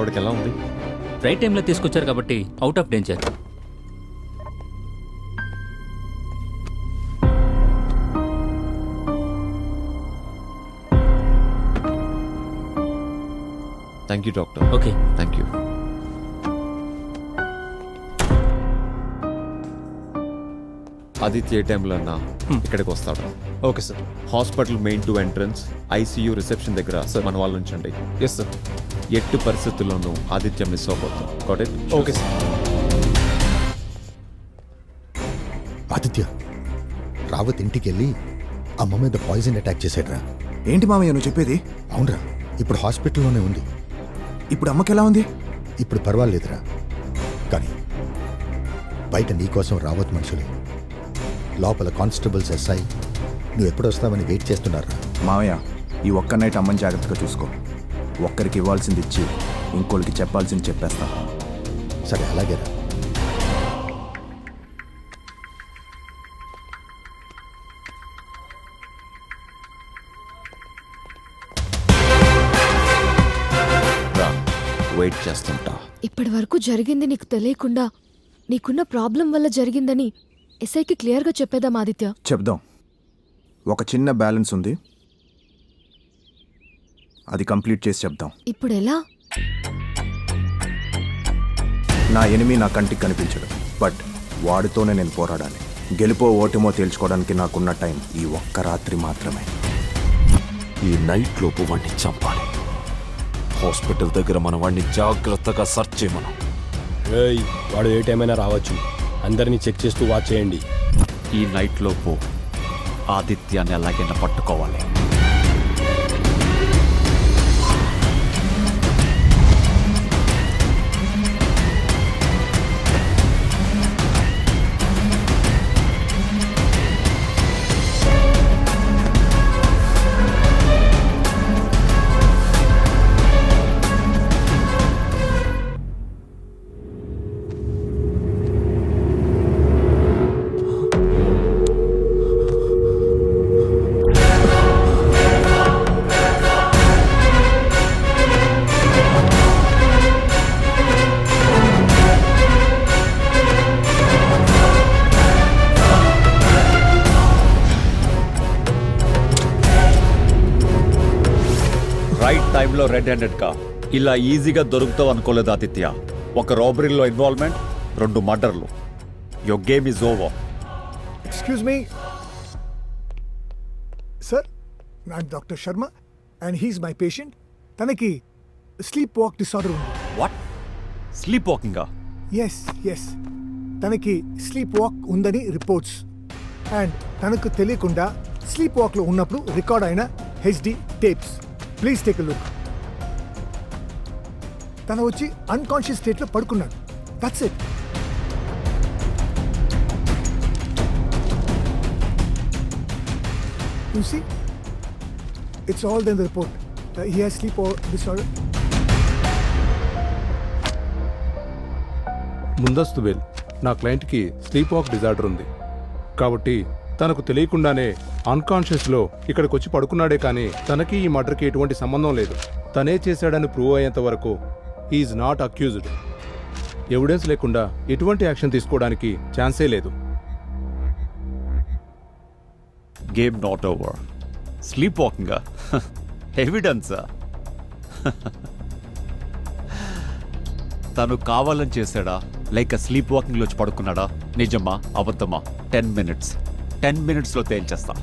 ఆవిడకి ఎలా ఉంది? రైట్ టైంలో తీసుకొచ్చారు కాబట్టి out of danger. Thank you doctor. Okay. Thank you. Aditya ఏ టైంలో అన్నా ఇక్కడికి వస్తాడు. Okay sir. Hospital main to entrance ICU reception దగ్గర మన వాళ్ళు ఉంచండి. Yes sir. ఎట్టు పరిస్థితుల్లోనూ ఆదిత్య మిస్ అవ్వబోతాం. Got it? Okay sir. Aditya, Rawat ఇంటికి వెళ్ళి అమ్మ మీద పాయిజన్ అటాక్ చేశాడ్రా. ఏంటి మామయ్య నువ్వు చెప్పేది? అవునరా, ఇప్పుడు హాస్పిటల్లోనే ఉంది. ఇప్పుడు అమ్మకి ఎలా ఉంది? ఇప్పుడు పర్వాలేదురా, కానీ బయట నీకోసం రావత్ మనుషులే, లోపల కానిస్టేబుల్స్ ఎస్ఐ నువ్వు ఎప్పుడు వస్తావని వెయిట్ చేస్తున్నారా. మామయ్య, ఈ ఒక్క నైట్ అమ్మని జాగ్రత్తగా చూసుకో. ఒక్కరికి ఇవ్వాల్సింది ఇచ్చి ఇంకోళ్ళకి చెప్పాల్సింది చెప్పేస్తా. సరే, అలాగేరా. వెయిట్ చేస్తుంటా. ఇప్పటి వరకు జరిగింది నీకు తెలియకుండా నీకున్న ప్రాబ్లం వల్ల జరిగిందని ఎస్ఐకి క్లియర్గా చెప్పేదాం ఆదిత్య. చెప్దాం. ఒక చిన్న బ్యాలెన్స్ ఉంది, అది కంప్లీట్ చేసి చెప్దాం. ఇప్పుడు ఎలా? నా ఎనిమి నా కంటికి కనిపించడు, బట్ వాడితోనే నేను పోరాడాలి. గెలుపో ఓటమో తేల్చుకోవడానికి నాకున్న టైం ఈ ఒక్క రాత్రి మాత్రమే. ఈ నైట్ లోపు వాడిని చంపాలి. హాస్పిటల్ దగ్గర మన వాడిని జాగ్రత్తగా సర్చ్ చేయమను. వాడు ఏ టైం అయినా రావచ్చు. అందరినీ చెక్ చేస్తూ వాచ్ చేయండి. ఈ నైట్ లోపు ఆదిత్యాన్ని ఎలాగైనా పట్టుకోవాలి. రైట్ టైంలో రెడ్ హ్యాండెడ్ గా ఇలా ఈజీగా దొరుకుతావు అనుకోలేదు ఆదిత్య. ఒక రాబరీలో ఇన్వాల్వ్మెంట్, 2 మర్డర్లు. Your game is over. Excuse me sir, I'm doctor Sharma and he's my patient. తనకి స్లీప్ వాక్ డిసార్డర్ ఉంది. వాట్? స్లీప్ వాకింగా? ఎస్ ఎస్, తనకి స్లీప్ వాక్ ఉందని రిపోర్ట్స్. అండ్ తనకు తెలియకుండా స్లీప్ వాక్లో ఉన్నప్పుడు రికార్డ్ అయిన HD tapes. Please take a look. తను వచ్చి అన్కాన్షియస్ స్టేట్లో పడుకున్నాడు. That's it. You see, it's all there in the report. He has sleep disorder. ముందస్తు బెయిల్. నా క్లయింట్కి స్లీప్ వాక్ డిజార్డర్ ఉంది కాబట్టి తనకు తెలియకుండానే అన్కాన్షియస్లో ఇక్కడికి వచ్చి పడుకున్నాడే కానీ తనకి ఈ మర్డర్కి ఎటువంటి సంబంధం లేదు. తనే చేశాడని ప్రూవ్ అయ్యేంత వరకు ఈజ్ నాట్ అక్యూజ్డ్. ఎవిడెన్స్ లేకుండా ఎటువంటి యాక్షన్ తీసుకోవడానికి ఛాన్సే లేదు. Game not over. స్లీప్ వాకింగా? ఎవిడెన్సా? తను కావాలని చేశాడా లేక స్లీప్ వాకింగ్లో వచ్చి పడుకున్నాడా? నిజమా అబద్ధమా? 10 minutes. 10 minutes లో తేల్చేస్తా.